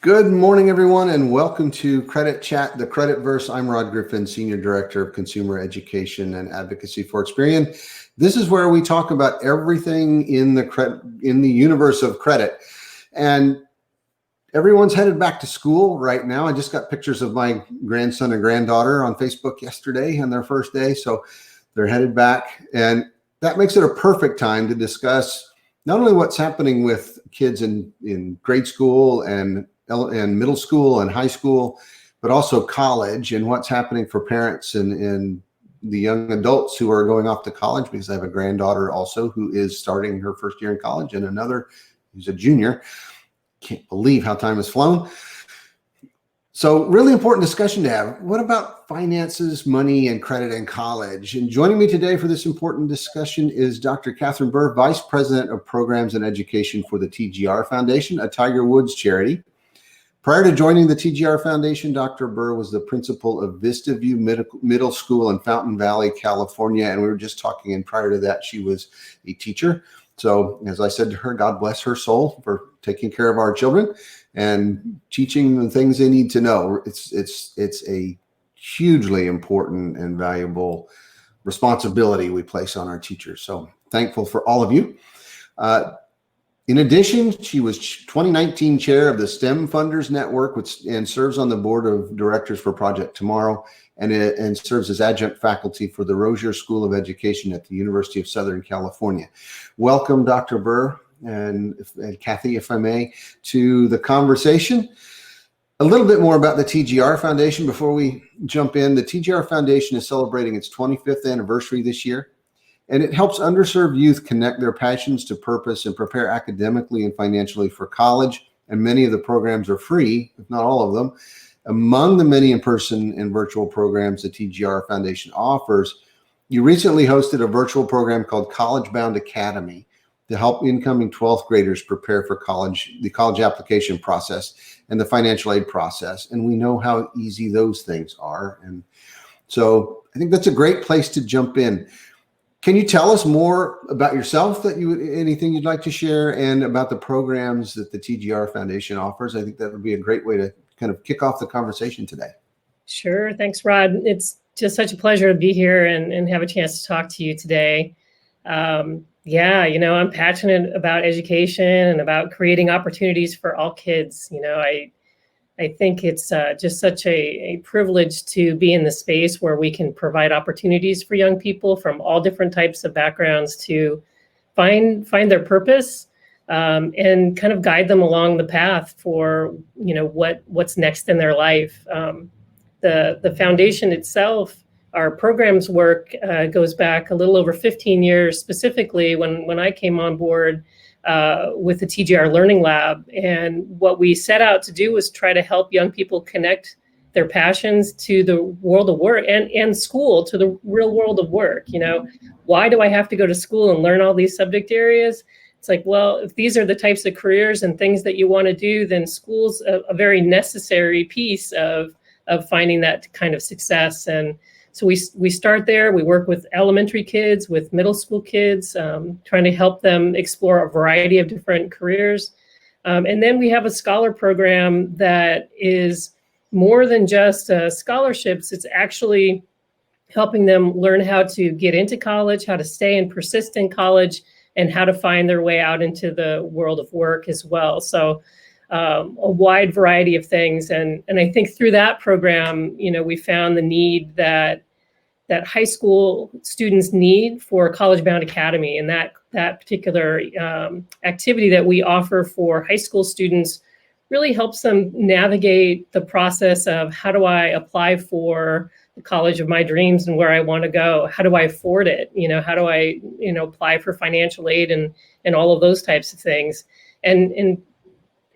Good morning, everyone, and welcome to Credit Chat, the Credit Verse. I'm Rod Griffin, Senior Director of Consumer Education and Advocacy for Experian. This is where we talk about everything in the universe of credit. And everyone's headed back to school right now. I just got pictures of my grandson and granddaughter on Facebook yesterday on their first day. So they're headed back. And that makes it a perfect time to discuss not only what's happening with kids in grade school and middle school and high school, but also college and what's happening for parents and the young adults who are going off to college, because I have a granddaughter also who is starting her first year in college and another who's a junior. Can't believe how time has flown. So really important discussion to have. What about finances, money, and credit in college? And joining me today for this important discussion is Dr. Katherine Bihr, Vice President of Programs and Education for the TGR Foundation, a Tiger Woods charity. Prior to joining the TGR Foundation, Dr. Bihr was the principal of Vista View Middle School in Fountain Valley, California. And we were just talking, and prior to that, she was a teacher. So as I said to her, God bless her soul for taking care of our children and teaching the things they need to know. It's a hugely important and valuable responsibility we place on our teachers. So thankful for all of you. In addition, she was 2019 chair of the STEM Funders Network, and serves on the board of directors for Project Tomorrow, and serves as adjunct faculty for the Rozier School of Education at the University of Southern California. Welcome, Dr. Bihr and Kathy, if I may, to the conversation. A little bit more about the TGR Foundation before we jump in. The TGR Foundation is celebrating its 25th anniversary this year, and it helps underserved youth connect their passions to purpose and prepare academically and financially for college. And many of the programs are free, if not all of them. Among the many in-person and virtual programs the TGR Foundation offers, you recently hosted a virtual program called College Bound Academy to help incoming 12th graders prepare for college, the college application process and the financial aid process. And we know how easy those things are. And so I think that's a great place to jump in. Can you tell us more about yourself, anything you'd like to share, and about the programs that the TGR Foundation offers? I think that would be a great way to kind of kick off the conversation today. Sure. Thanks, Rod. It's just such a pleasure to be here and have a chance to talk to you today. I'm passionate about education and about creating opportunities for all kids. I think it's just such a privilege to be in the space where we can provide opportunities for young people from all different types of backgrounds to find their purpose and kind of guide them along the path for what's next in their life. The foundation itself, our programs work goes back a little over 15 years, specifically when I came on board with the TGR Learning Lab. And what we set out to do was try to help young people connect their passions to the world of work and school to the real world of work. Why do I have to go to school and learn all these subject areas? It's like, well, if these are the types of careers and things that you want to do, then school's a very necessary piece of finding that kind of success. And so we start there. We work with elementary kids, with middle school kids, trying to help them explore a variety of different careers. And then we have a scholar program that is more than just scholarships. It's actually helping them learn how to get into college, how to stay and persist in college, and how to find their way out into the world of work as well. So a wide variety of things. And I think through that program, we found the need that high school students need for a College Bound Academy. And that particular activity that we offer for high school students really helps them navigate the process of how do I apply for the college of my dreams and where I want to go? How do I afford it? How do I, apply for financial aid and all of those types of things? And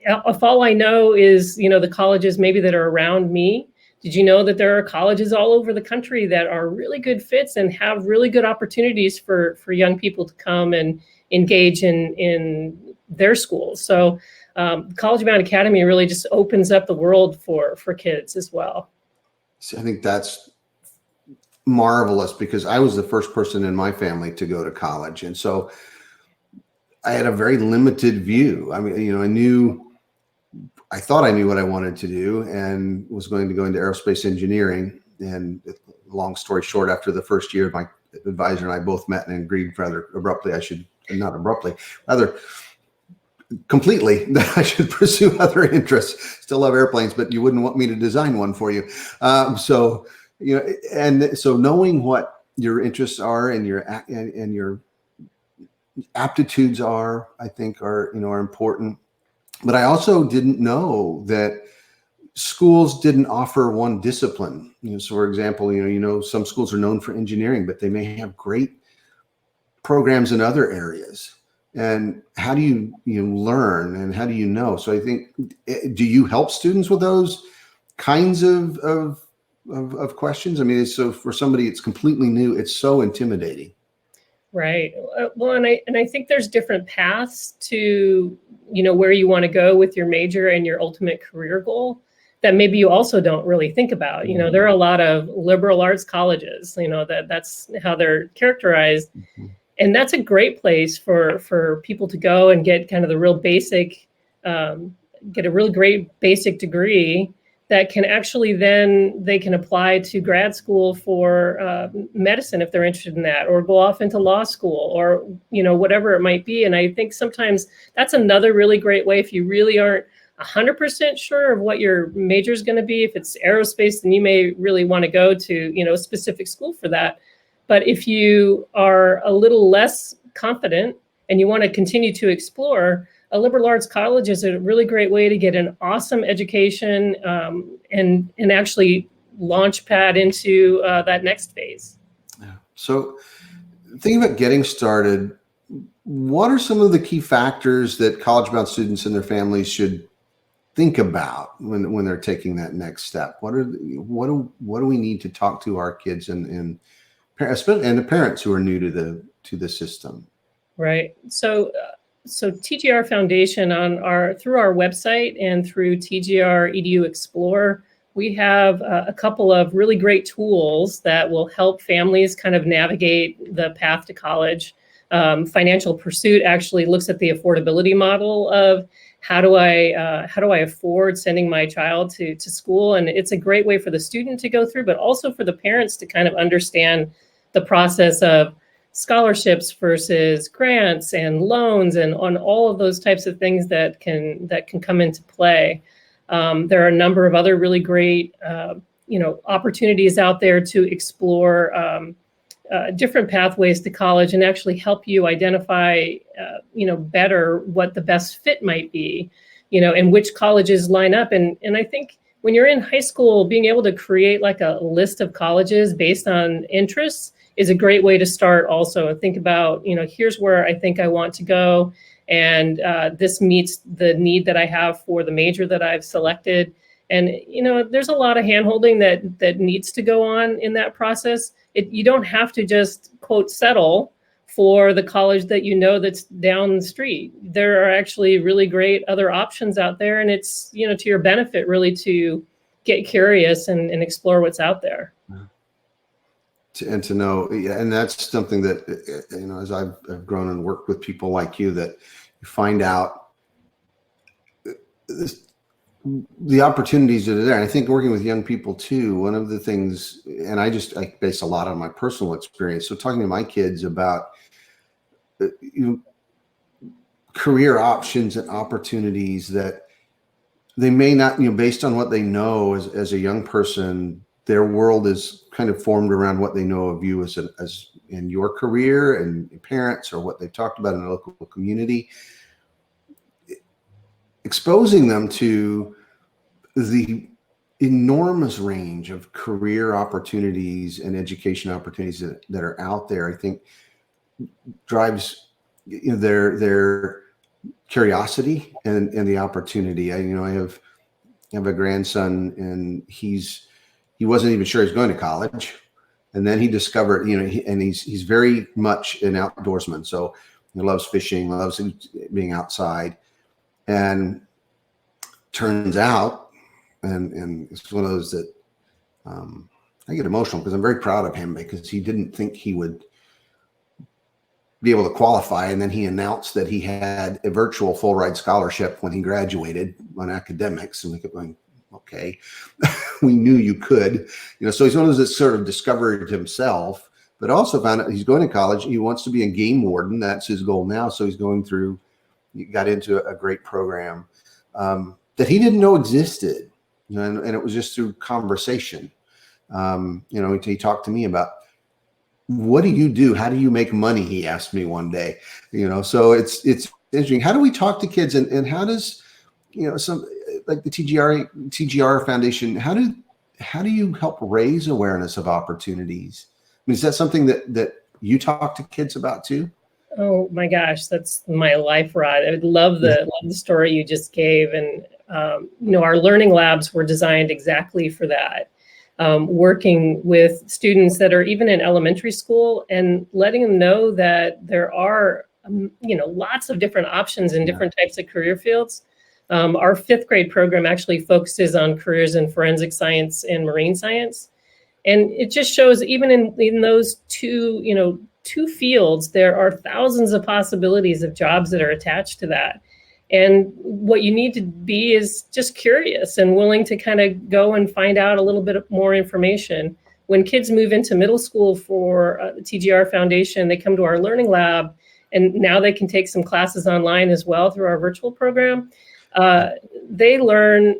if all I know is, the colleges maybe that are around me, did you know that there are colleges all over the country that are really good fits and have really good opportunities for young people to come and engage in their schools? So College Bound Academy really just opens up the world for kids as well. So I think that's marvelous, because I was the first person in my family to go to college. And so I had a very limited view. I mean, I knew I thought I knew what I wanted to do and was going to go into aerospace engineering. And long story short, after the first year, my advisor and I both met and agreed rather abruptly, not abruptly, rather completely, that I should pursue other interests. Still love airplanes, but you wouldn't want me to design one for you. So, and so knowing what your interests are and your aptitudes are, I think are important. But I also didn't know that schools didn't offer one discipline. So for example, some schools are known for engineering, but they may have great programs in other areas. And how do you learn, and how do you know? So I think, do you help students with those kinds of questions? I mean, so for somebody it's completely new, it's so intimidating. Right. Well, and I think there's different paths to, where you want to go with your major and your ultimate career goal that maybe you also don't really think about. There are a lot of liberal arts colleges, that's how they're characterized. Mm-hmm. And that's a great place for people to go and get kind of the real basic, get a really great basic degree that can actually then they can apply to grad school for medicine if they're interested in that, or go off into law school, or whatever it might be. And I think sometimes that's another really great way if you really aren't 100% sure of what your major is going to be. If it's aerospace, then you may really want to go to a specific school for that. But if you are a little less confident and you want to continue to explore, a liberal arts college is a really great way to get an awesome education and actually launch pad into that next phase. Yeah. So thinking about getting started, what are some of the key factors that college-bound students and their families should think about when they're taking that next step? What do we need to talk to our kids and the parents who are new to the system? Right. So TGR Foundation through our website and through TGR EDU Explore, we have a couple of really great tools that will help families kind of navigate the path to college. Financial Pursuit actually looks at the affordability model of how do I afford sending my child to school, and it's a great way for the student to go through, but also for the parents to kind of understand the process of scholarships versus grants and loans and on all of those types of things that can come into play. There are a number of other really great opportunities out there to explore different pathways to college and actually help you identify better what the best fit might be, and which colleges line up. And I think when you're in high school, being able to create like a list of colleges based on interests is a great way to start also, and think about, here's where I think I want to go. And this meets the need that I have for the major that I've selected. And, there's a lot of handholding that needs to go on in that process. You don't have to just, quote, settle for the college that's down the street. There are actually really great other options out there. And it's, to your benefit, really, to get curious and explore what's out there. And to know, and that's something that, as I've grown and worked with people like you, that you find out the opportunities that are there. And I think working with young people too, one of the things, and I base a lot on my personal experience. So talking to my kids about career options and opportunities that they may not, based on what they know as a young person, their world is kind of formed around what they know of you as in your career and parents, or what they've talked about in the local community. Exposing them to the enormous range of career opportunities and education opportunities that are out there, I think drives their curiosity and the opportunity. I have a grandson, and he wasn't even sure he's going to college, and then he discovered, and he's very much an outdoorsman. So he loves fishing, loves being outside, and turns out, and it's one of those that I get emotional because I'm very proud of him, because he didn't think he would be able to qualify. And then he announced that he had a virtual full ride scholarship when he graduated on academics. And we kept going, okay, we knew you could, so he's one of those that sort of discovered himself, but also found out he's going to college. He wants to be a game warden. That's his goal now. So he's he got into a great program that he didn't know existed. And it was just through conversation. He talked to me about, what do you do? How do you make money? He asked me one day, so it's interesting. How do we talk to kids, and how does, some like the TGR Foundation, how do you help raise awareness of opportunities? I mean, is that something that you talk to kids about too? Oh my gosh, that's my life, Rod. I would love the story you just gave. And, our learning labs were designed exactly for that. Working with students that are even in elementary school and letting them know that there are, lots of different options in different types of career fields. Our 5th grade program actually focuses on careers in forensic science and marine science. And it just shows even in those two fields, there are thousands of possibilities of jobs that are attached to that. And what you need to be is just curious and willing to kind of go and find out a little bit more information. When kids move into middle school for the TGR Foundation, they come to our learning lab, and now they can take some classes online as well through our virtual program. They learn,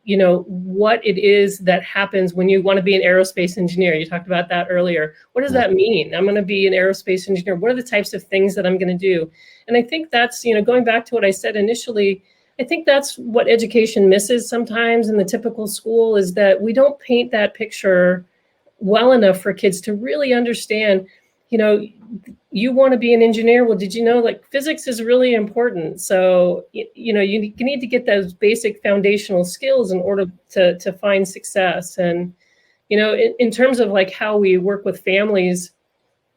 what it is that happens when you want to be an aerospace engineer. You talked about that earlier. What does that mean? I'm going to be an aerospace engineer. What are the types of things that I'm going to do? And I think that's, going back to what I said initially, I think that's what education misses sometimes in the typical school, is that we don't paint that picture well enough for kids to really understand, you want to be an engineer. Well, did you know, physics is really important. So, you need to get those basic foundational skills in order to find success. And, in terms of how we work with families,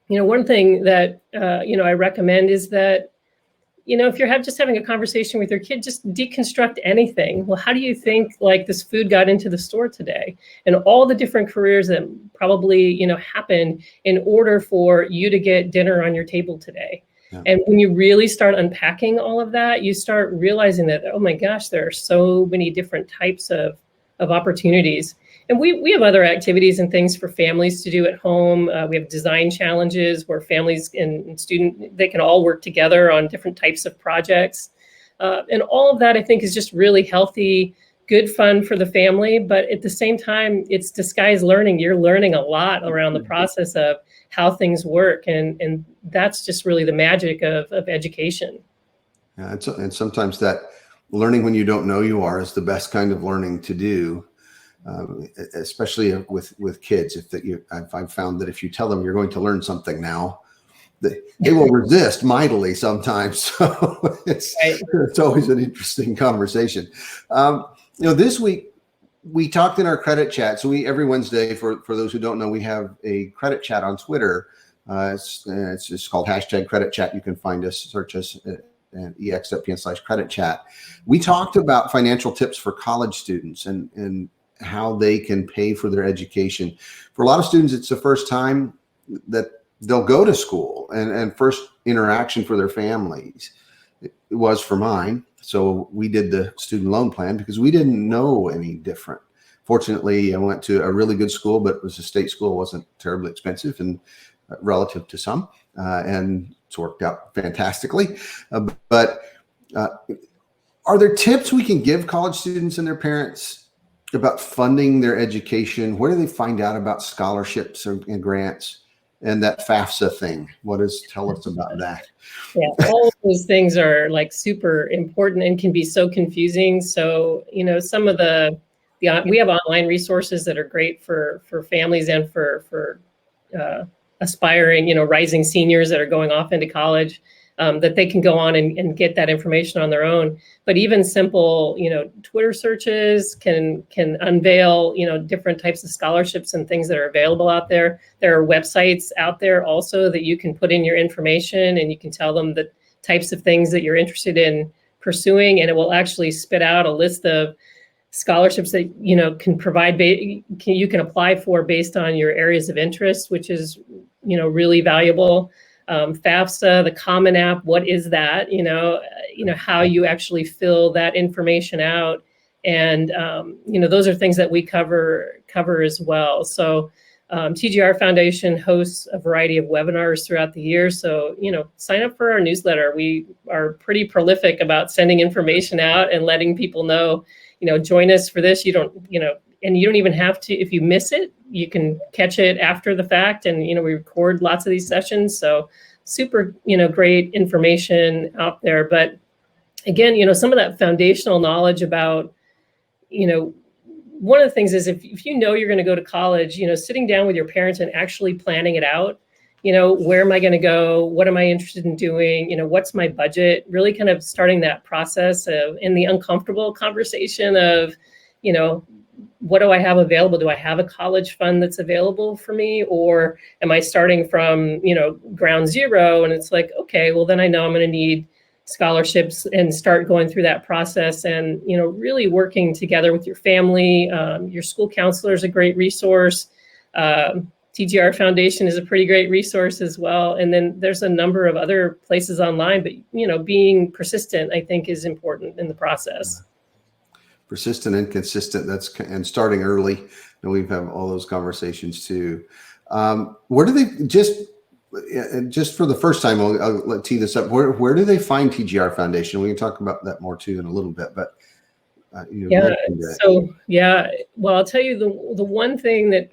one thing that, I recommend is that, if you're just having a conversation with your kid, just deconstruct anything. Well, how do you think this food got into the store today? And all the different careers that probably, happened in order for you to get dinner on your table today. Yeah. And when you really start unpacking all of that, you start realizing that, oh my gosh, there are so many different types of opportunities. And we have other activities and things for families to do at home. We have design challenges where families and students, they can all work together on different types of projects. And all of that, I think, is just really healthy, good fun for the family. But at the same time, it's disguised learning. You're learning a lot around the process of how things work. And that's just really the magic of education. Yeah, and sometimes that learning when you don't know you are is the best kind of learning to do. Especially with kids, I've found that if you tell them you're going to learn something now, they will resist mightily sometimes. So it's always an interesting conversation. This week we talked in our credit chat. So every Wednesday, for those who don't know, we have a credit chat on Twitter. It's just called #CreditChat. You can find us, search us at ex.pn/credit chat. We talked about financial tips for college students and how they can pay for their education. For a lot of students, it's the first time that they'll go to school and first interaction for their families. It was for mine. So we did the student loan plan because we didn't know any different. Fortunately, I went to a really good school, but it was a state school. It wasn't terribly expensive and relative to some, and it's worked out fantastically. But are there tips we can give college students and their parents about funding their education? Where do they find out about scholarships and grants and that FAFSA thing? Tell us about that? Yeah, all of those things are super important and can be so confusing. So, some of we have online resources that are great for families and for aspiring, rising seniors that are going off into college. That they can go on and get that information on their own. But even simple, Twitter searches can unveil, different types of scholarships and things that are available out there. There are websites out there also that you can put in your information and you can tell them the types of things that you're interested in pursuing, and it will actually spit out a list of scholarships that can provide you can apply for based on your areas of interest, which is really valuable. FAFSA, the Common App, what is that? How you actually fill that information out. And, those are things that we cover as well. So TGR Foundation hosts a variety of webinars throughout the year. So, sign up for our newsletter. We are pretty prolific about sending information out and letting people know, join us for this. And you don't even have to, if you miss it, you can catch it after the fact. And, we record lots of these sessions. So super, great information out there. But again, some of that foundational knowledge about, one of the things is if you're going to go to college, sitting down with your parents and actually planning it out, where am I going to go? What am I interested in doing? What's my budget? Really kind of starting that process in the uncomfortable conversation of, what do I have available? Do I have a college fund that's available for me? Or am I starting from, ground zero? And it's like, okay, well, then I know I'm going to need scholarships and start going through that process and, really working together with your family. Your school counselor is a great resource. TGR Foundation is a pretty great resource as well. And then there's a number of other places online, but, being persistent, I think, is important in the process. Persistent and consistent, and starting early. And we've had all those conversations too. Where do they just for the first time, I'll tee this up. Where do they find TGR Foundation? We can talk about that more too in a little bit, but well, I'll tell you the one thing that,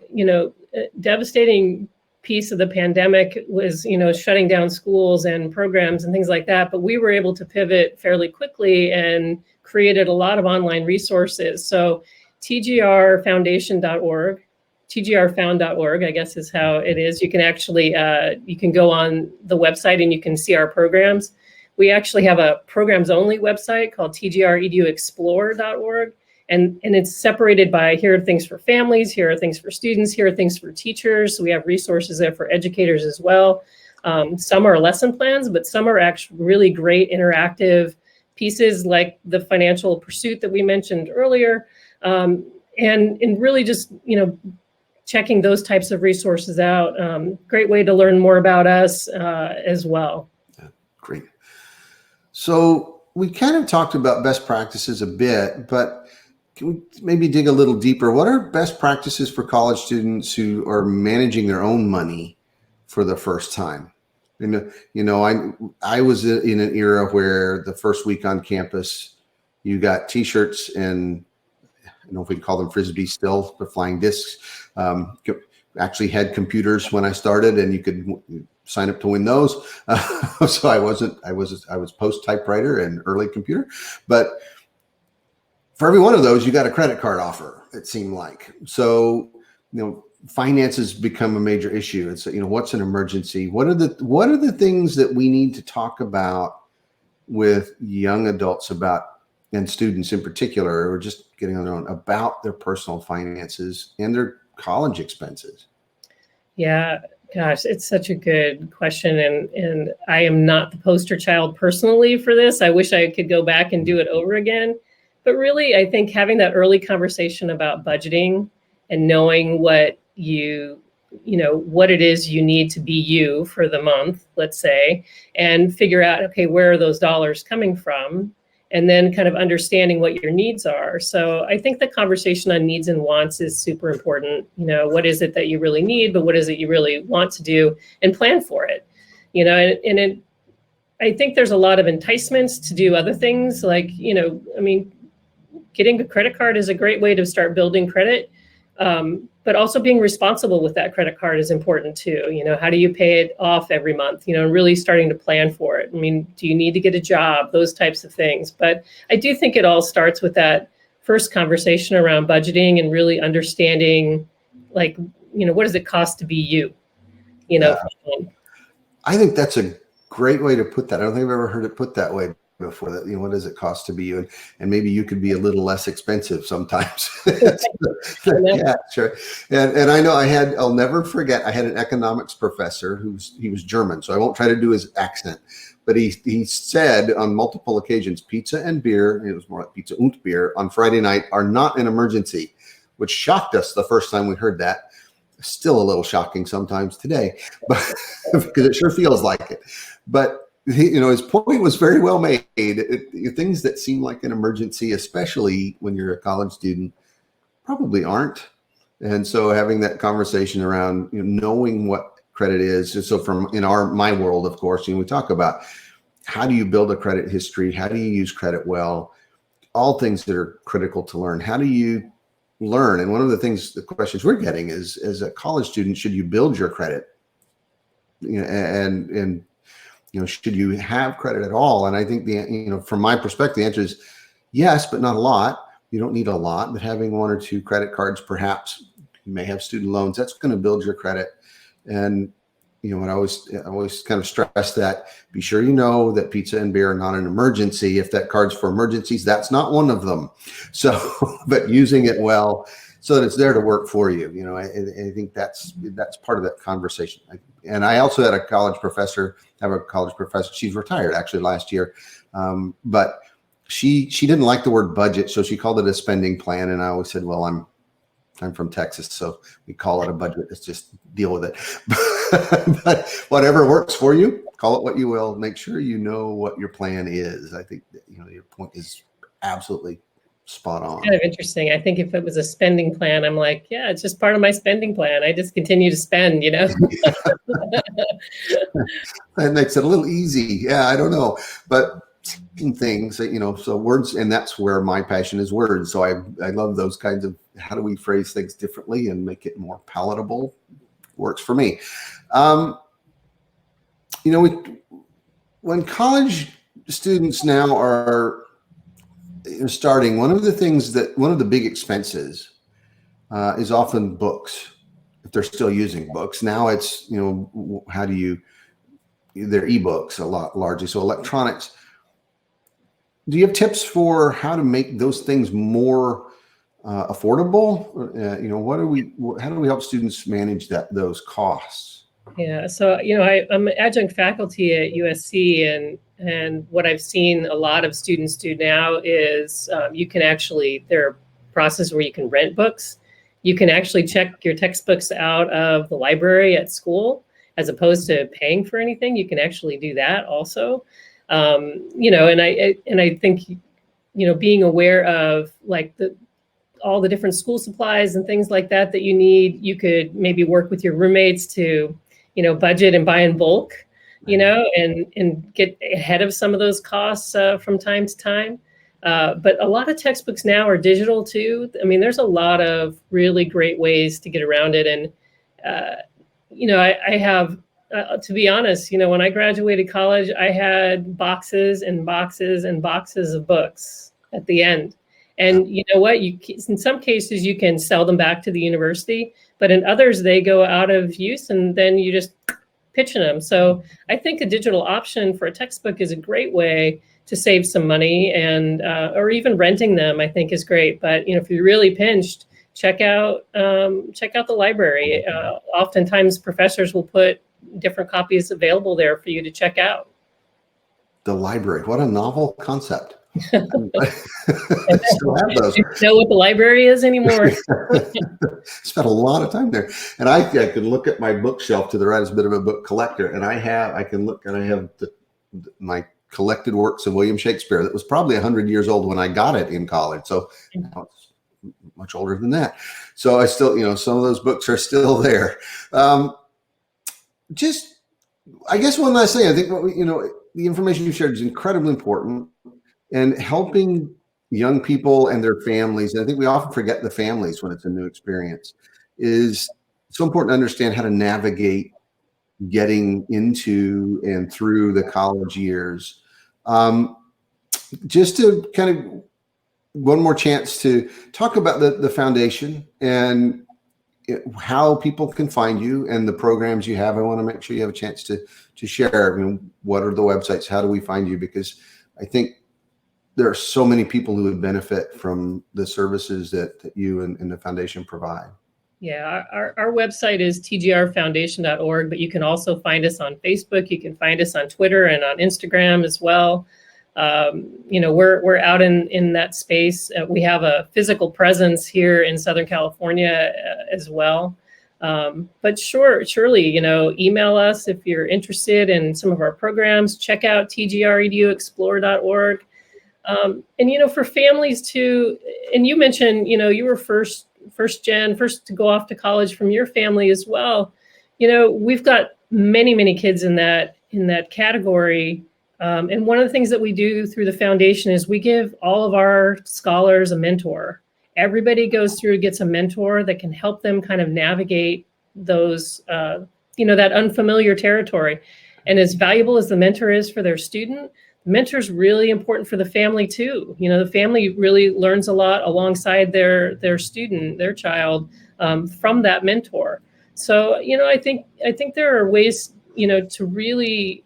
devastating piece of the pandemic was, shutting down schools and programs and things like that. But we were able to pivot fairly quickly and created a lot of online resources. So tgrfoundation.org, tgrfound.org, I guess is how it is. You can actually, you can go on the website and you can see our programs. We actually have a programs only website called tgreduexplore.org. And it's separated by, here are things for families, here are things for students, here are things for teachers. So we have resources there for educators as well. Some are lesson plans, but some are actually really great interactive pieces like the financial pursuit that we mentioned earlier. And really just, checking those types of resources out. Great way to learn more about us as well. Yeah, great. So we kind of talked about best practices a bit, but can we maybe dig a little deeper? What are best practices for college students who are managing their own money for the first time? I was in an era where the first week on campus, you got T-shirts and I don't know if we can call them Frisbees still, but flying discs. Actually had computers when I started, and you could sign up to win those. So I was post typewriter and early computer, but for every one of those, you got a credit card offer. It seemed like finances become a major issue. It's what's an emergency? What are the things that we need to talk about with young adults and students in particular, or just getting on their own, about their personal finances and their college expenses? Yeah, gosh, it's such a good question. And I am not the poster child personally for this. I wish I could go back and do it over again. But really, I think having that early conversation about budgeting and knowing what what it is you need to be you for the month, let's say, and figure out, okay, where are those dollars coming from? And then kind of understanding what your needs are. So I think the conversation on needs and wants is super important. What is it that you really need, but what is it you really want to do, and plan for it? I think there's a lot of enticements to do other things like, getting a credit card is a great way to start building credit. But also being responsible with that credit card is important too. How do you pay it off every month? Really starting to plan for it. Do you need to get a job? Those types of things. But I do think it all starts with that first conversation around budgeting and really understanding, what does it cost to be you? I think that's a great way to put that. I don't think I've ever heard it put that way before. That what does it cost to be you, and maybe you could be a little less expensive sometimes. Yeah, sure. And I know I'll never forget, I had an economics professor he was German, so I won't try to do his accent, but he said on multiple occasions, pizza and beer, it was more like pizza und beer, on Friday night are not an emergency, which shocked us the first time we heard that. Still a little shocking sometimes today, but because it sure feels like it. But his point was very well made. Things that seem like an emergency, especially when you're a college student, probably aren't. And so having that conversation around knowing what credit is. So from my world, of course, we talk about how do you build a credit history? How do you use credit well? All things that are critical to learn. How do you learn? And one of the questions we're getting is, as a college student, should you build your credit? And should you have credit at all? And I think from my perspective, the answer is yes, but not a lot. You don't need a lot, but having one or two credit cards, perhaps you may have student loans, that's going to build your credit. And what I always kind of stress that, be sure that pizza and beer are not an emergency. If that card's for emergencies, that's not one of them. So, but using it well so that it's there to work for you. I think that's part of that conversation. And I also had a college professor. She's retired actually last year, but she didn't like the word budget, so she called it a spending plan. And I always said, well, I'm from Texas, so we call it a budget. Let's just deal with it. But whatever works for you, call it what you will. Make sure you know what your plan is. I think that, your point is absolutely spot on. Kind of interesting. I think if it was a spending plan, I'm like, yeah, it's just part of my spending plan. I just continue to spend, That makes it a little easy. Yeah, I don't know, but things that, so words, and that's where my passion is, words. So I love those kinds of, how do we phrase things differently and make it more palatable? Works for me. When college students now are starting, one of the big expenses is often books, if they're still using books. Now it's they're ebooks a lot, largely, so electronics. Do you have tips for how to make those things more affordable? How do we help students manage those costs? Yeah, so I'm adjunct faculty at USC, and what I've seen a lot of students do now is there are processes where you can rent books. You can actually check your textbooks out of the library at school, as opposed to paying for anything. You can actually do that also. And I think, being aware of all the different school supplies and things like that you need, you could maybe work with your roommates to, budget and buy in bulk, and get ahead of some of those costs from time to time. But a lot of textbooks now are digital too. I mean, there's a lot of really great ways to get around it. And, I have, to be honest, when I graduated college, I had boxes and boxes and boxes of books at the end. And you know what? In some cases, you can sell them back to the university, but in others, they go out of use, and then you just pitching them. So I think a digital option for a textbook is a great way to save some money, and or even renting them, I think, is great. But if you're really pinched, check out the library. Oftentimes, professors will put different copies available there for you to check out. The library, what a novel concept. Still have those. Do you know what the library is anymore? Spent a lot of time there, and I can look at my bookshelf to the right as a bit of a book collector, and I have my collected works of William Shakespeare that was probably 100 years old when I got it in college. So now it's much older than that. So I still, some of those books are still there. I guess one last thing, I think the information you shared is incredibly important, and helping young people and their families. And I think we often forget the families when it's a new experience. Is so important to understand how to navigate getting into and through the college years. Just to kind of one more chance to talk about the foundation and how people can find you and the programs you have. I want to make sure you have a chance to share. What are the websites? How do we find you? Because I think there are so many people who would benefit from the services that you and the foundation provide. Yeah, our website is tgrfoundation.org, but you can also find us on Facebook. You can find us on Twitter and on Instagram as well. We're out in that space. We have a physical presence here in Southern California as well. But surely, email us if you're interested in some of our programs. Check out tgreduexplore.org. And for families too, and you mentioned, you were first to go off to college from your family as well. We've got many kids in that category. And one of the things that we do through the foundation is we give all of our scholars a mentor. Everybody goes through, gets a mentor that can help them kind of navigate those, that unfamiliar territory. And as valuable as the mentor is for their student, the mentor is really important for the family too. The family really learns a lot alongside their student, their child, from that mentor. So, I think there are ways, to really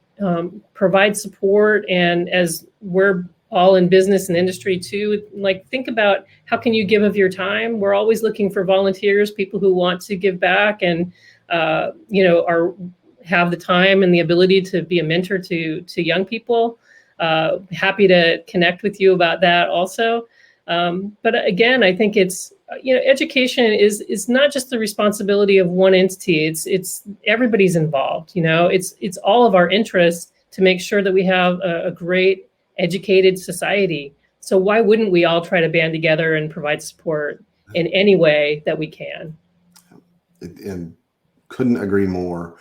provide support. And as we're all in business and industry too, like, think about how can you give of your time. We're always looking for volunteers, people who want to give back and have the time and the ability to be a mentor to young people. Happy to connect with you about that also. But again, I think it's education is not just the responsibility of one entity. It's everybody's involved. It's all of our interests to make sure that we have a great educated society. So why wouldn't we all try to band together and provide support in any way that we can? And couldn't agree more.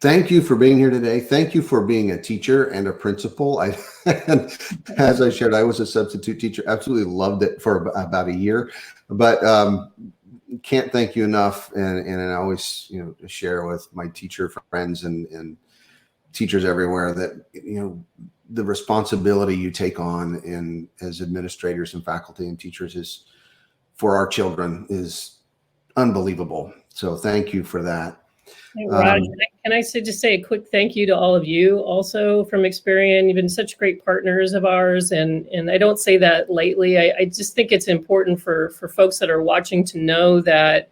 Thank you for being here today. Thank you for being a teacher and a principal. And as I shared, I was a substitute teacher. Absolutely loved it for about a year, but can't thank you enough. And I always, share with my teacher friends and teachers everywhere that, the responsibility you take on as administrators and faculty and teachers is for our children is unbelievable. So thank you for that. Hey, Rod, can I just say a quick thank you to all of you also from Experian. You've been such great partners of ours. And I don't say that lightly. I just think it's important for folks that are watching to know that,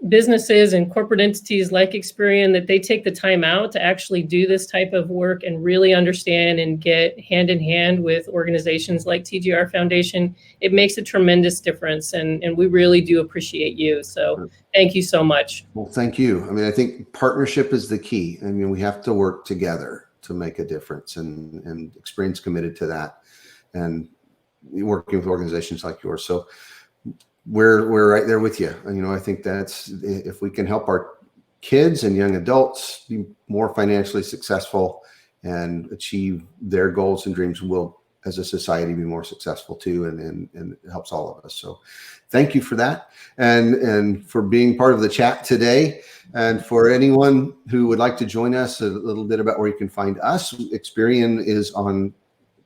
businesses and corporate entities like Experian, that they take the time out to actually do this type of work and really understand and get hand in hand with organizations like TGR Foundation. It makes a tremendous difference. And we really do appreciate you. So thank you so much. Well, thank you. I mean, I think partnership is the key. I mean, we have to work together to make a difference, and Experian's committed to that, and working with organizations like yours. So we're right there with you. And, I think that's, if we can help our kids and young adults be more financially successful and achieve their goals and dreams, we'll, as a society, be more successful too. And it helps all of us. So thank you for that. And for being part of the chat today. And for anyone who would like to join us, a little bit about where you can find us. Experian is on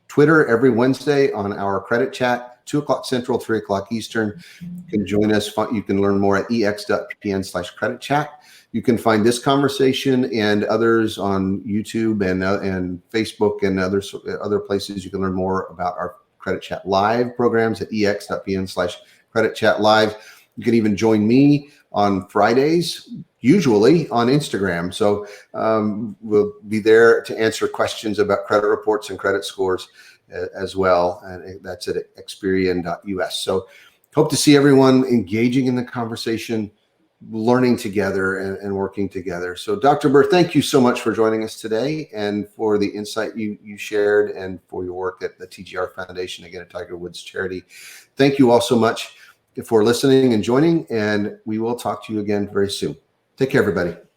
Twitter every Wednesday on our credit chat, 2 o'clock Central, 3 o'clock Eastern. You can join us. You can learn more at ex.pn/credit chat. You can find this conversation and others on YouTube and Facebook and other places. You can learn more about our Credit Chat Live programs at ex.pn/credit chat live. You can even join me on Fridays, usually on Instagram. So we'll be there to answer questions about credit reports and credit scores as well. And that's at experian.us. So hope to see everyone engaging in the conversation, learning together and working together. So Dr. Bihr, thank you so much for joining us today and for the insight you shared and for your work at the TGR Foundation, again, at Tiger Woods Charity. Thank you all so much for listening and joining, and we will talk to you again very soon. Take care, everybody.